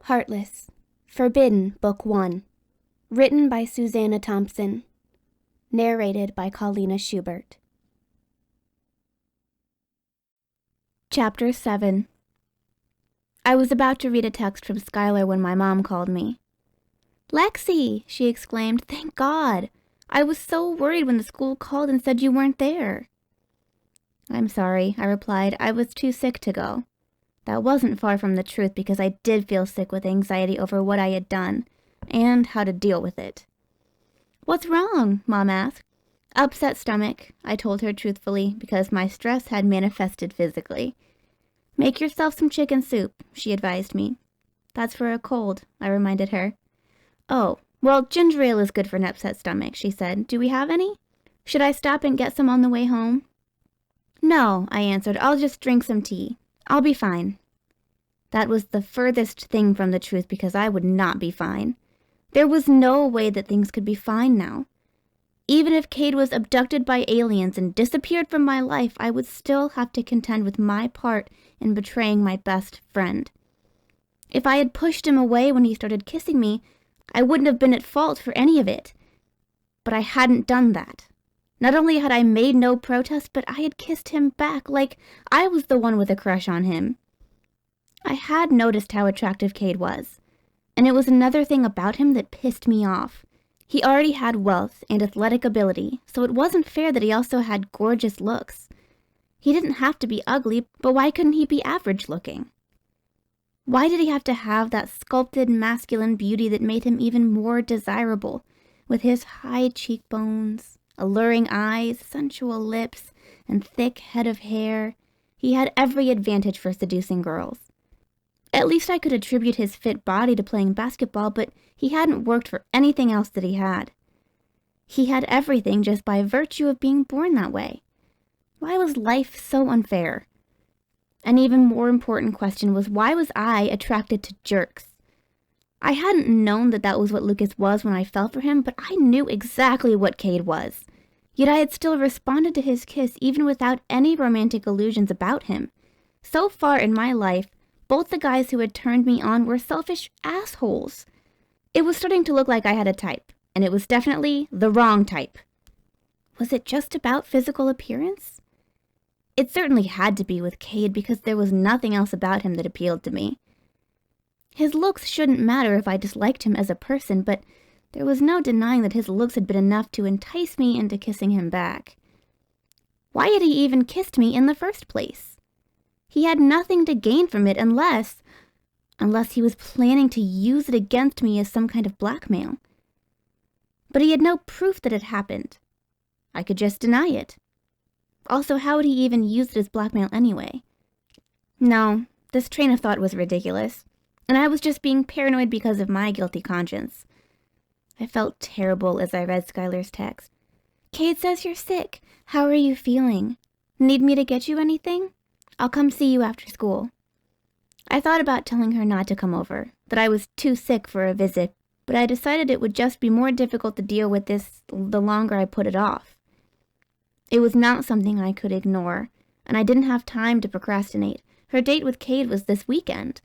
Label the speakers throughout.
Speaker 1: Heartless, Forbidden, Book 1. Written by Suzana Thompson. Narrated by Paulina Schubert. Chapter 7. I was about to read a text from Skylar when my mom called me. "Lexi," she exclaimed, "thank God. I was so worried when the school called and said you weren't there." "I'm sorry," I replied. "I was too sick to go." That wasn't far from the truth because I did feel sick with anxiety over what I had done and how to deal with it. "What's wrong?" Mom asked. "Upset stomach," I told her truthfully because my stress had manifested physically. "Make yourself some chicken soup," she advised me. "That's for a cold," I reminded her. "Oh, well, ginger ale is good for an upset stomach," she said. "Do we have any? Should I stop and get some on the way home?" "No," I answered. "I'll just drink some tea. I'll be fine." That was the furthest thing from the truth because I would not be fine. There was no way that things could be fine now. Even if Cade was abducted by aliens and disappeared from my life, I would still have to contend with my part in betraying my best friend. If I had pushed him away when he started kissing me, I wouldn't have been at fault for any of it. But I hadn't done that. Not only had I made no protest, but I had kissed him back like I was the one with a crush on him. I had noticed how attractive Cade was, and it was another thing about him that pissed me off. He already had wealth and athletic ability, so it wasn't fair that he also had gorgeous looks. He didn't have to be ugly, but why couldn't he be average looking? Why did he have to have that sculpted masculine beauty that made him even more desirable, with his high cheekbones, alluring eyes, sensual lips, and thick head of hair? He had every advantage for seducing girls. At least I could attribute his fit body to playing basketball, but he hadn't worked for anything else that he had. He had everything just by virtue of being born that way. Why was life so unfair? An even more important question was, why was I attracted to jerks? I hadn't known that was what Lucas was when I fell for him, but I knew exactly what Cade was. Yet I had still responded to his kiss even without any romantic illusions about him. So far in my life, both the guys who had turned me on were selfish assholes. It was starting to look like I had a type, and it was definitely the wrong type. Was it just about physical appearance? It certainly had to be with Cade because there was nothing else about him that appealed to me. His looks shouldn't matter if I disliked him as a person, but there was no denying that his looks had been enough to entice me into kissing him back. Why had he even kissed me in the first place? He had nothing to gain from it unless he was planning to use it against me as some kind of blackmail. But he had no proof that it happened. I could just deny it. Also, how would he even use it as blackmail anyway? No, this train of thought was ridiculous, and I was just being paranoid because of my guilty conscience. I felt terrible as I read Skylar's text. "Cade says you're sick. How are you feeling? Need me to get you anything? I'll come see you after school." I thought about telling her not to come over, that I was too sick for a visit, but I decided it would just be more difficult to deal with this the longer I put it off. It was not something I could ignore, and I didn't have time to procrastinate. Her date with Cade was this weekend.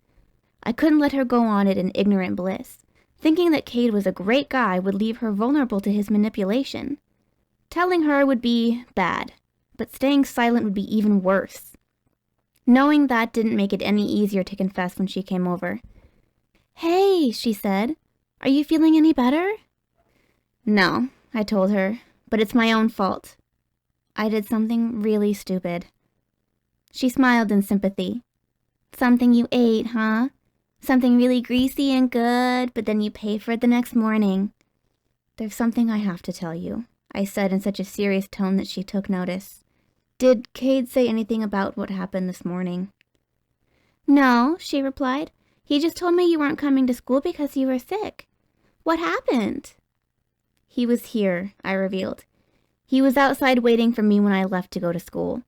Speaker 1: I couldn't let her go on it in ignorant bliss. Thinking that Cade was a great guy would leave her vulnerable to his manipulation. Telling her would be bad, but staying silent would be even worse. Knowing that didn't make it any easier to confess when she came over. "Hey," she said, "are you feeling any better?" "No," I told her, "but it's my own fault. I did something really stupid." She smiled in sympathy. "Something you ate, huh? Something really greasy and good, but then you pay for it the next morning." "There's something I have to tell you," I said in such a serious tone that she took notice. "Did Cade say anything about what happened this morning?" "No," she replied. "He just told me you weren't coming to school because you were sick. What happened?" "He was here," I revealed. "He was outside waiting for me when I left to go to school.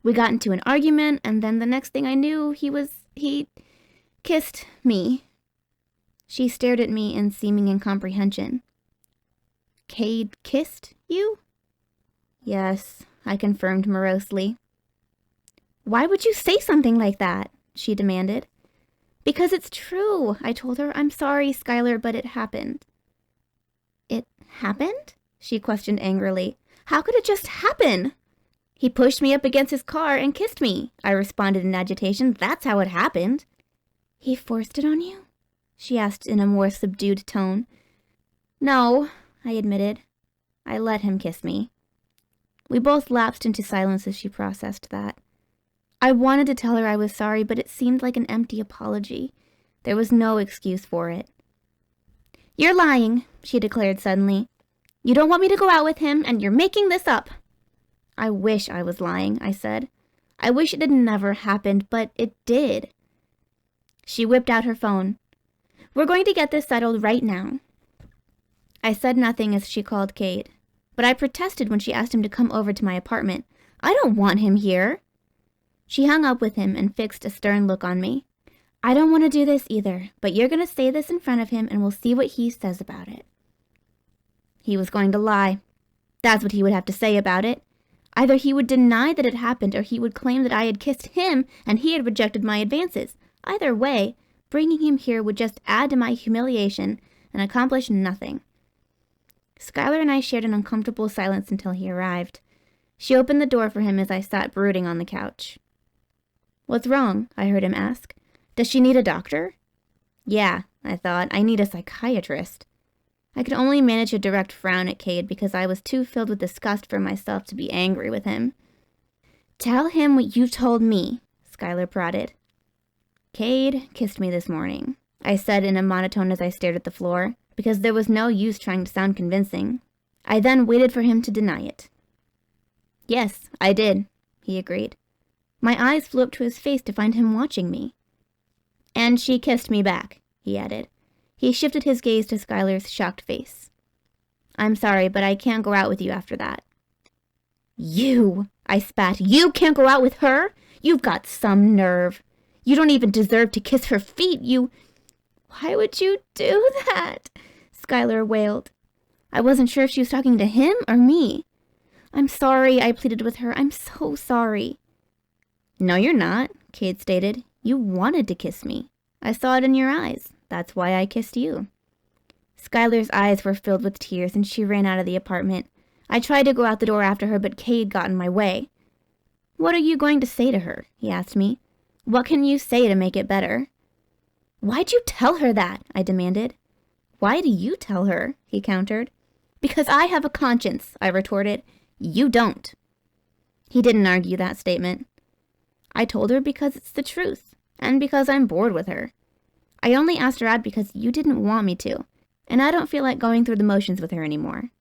Speaker 1: We got into an argument, and then the next thing I knew, he kissed me." She stared at me in seeming incomprehension. "Cade kissed you?" "Yes," I confirmed morosely. "Why would you say something like that?" she demanded. Because it's true, I told her. I'm sorry, Skylar, but it happened. It happened? She questioned angrily. How could it just happen? He pushed me up against his car and kissed me, I responded in agitation. That's how it happened. He forced it on you? She asked in a more subdued tone. No, I admitted. I let him kiss me. We both lapsed into silence as she processed that. I wanted to tell her I was sorry, but it seemed like an empty apology. There was no excuse for it. You're lying, she declared suddenly. You don't want me to go out with him, and you're making this up. I wish I was lying, I said. I wish it had never happened, but it did. She whipped out her phone. We're going to get this settled right now. I said nothing as she called Cade, but I protested when she asked him to come over to my apartment. I don't want him here. She hung up with him and fixed a stern look on me. I don't want to do this either, but you're going to say this in front of him and we'll see what he says about it. He was going to lie. That's what he would have to say about it. Either he would deny that it happened or he would claim that I had kissed him and he had rejected my advances. Either way, bringing him here would just add to my humiliation and accomplish nothing. Skylar and I shared an uncomfortable silence until he arrived. She opened the door for him as I sat brooding on the couch. What's wrong? I heard him ask. Does she need a doctor? Yeah, I thought. I need a psychiatrist. I could only manage a direct frown at Cade because I was too filled with disgust for myself to be angry with him. Tell him what you told me, Skylar prodded. Cade kissed me this morning, I said in a monotone as I stared at the floor, because there was no use trying to sound convincing. I then waited for him to deny it. Yes, I did, he agreed. My eyes flew up to his face to find him watching me. And she kissed me back, he added. He shifted his gaze to Skylar's shocked face. I'm sorry, but I can't go out with you after that. You, I spat. You can't go out with her? You've got some nerve. You don't even deserve to kiss her feet. Why would you do that? Skylar wailed. I wasn't sure if she was talking to him or me. I'm sorry, I pleaded with her. I'm so sorry. No, you're not, Cade stated. You wanted to kiss me. I saw it in your eyes. That's why I kissed you. Skylar's eyes were filled with tears, and she ran out of the apartment. I tried to go out the door after her, but Cade got in my way. What are you going to say to her? He asked me. What can you say to make it better? Why'd you tell her that? I demanded. Why do you tell her? He countered. Because I have a conscience, I retorted. You don't. He didn't argue that statement. I told her because it's the truth, and because I'm bored with her. I only asked her out because you didn't want me to, and I don't feel like going through the motions with her anymore.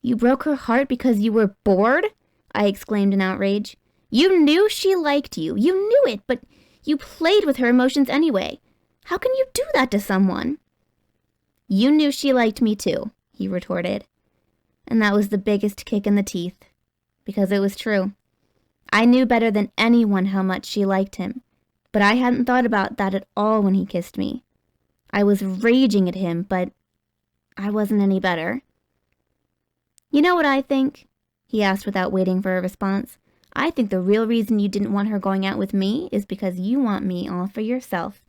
Speaker 1: You broke her heart because you were bored? I exclaimed in outrage. You knew she liked you. You knew it, but you played with her emotions anyway. How can you do that to someone? You knew she liked me too, he retorted. And that was the biggest kick in the teeth, because it was true. I knew better than anyone how much she liked him, but I hadn't thought about that at all when he kissed me. I was raging at him, but I wasn't any better. You know what I think? He asked without waiting for a response. I think the real reason you didn't want her going out with me is because you want me all for yourself.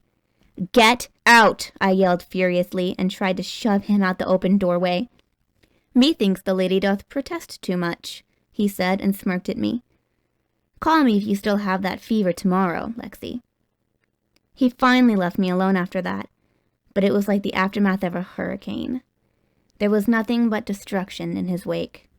Speaker 1: Get out, I yelled furiously and tried to shove him out the open doorway. Methinks the lady doth protest too much, he said and smirked at me. Call me if you still have that fever tomorrow, Lexi. He finally left me alone after that, but it was like the aftermath of a hurricane. There was nothing but destruction in his wake.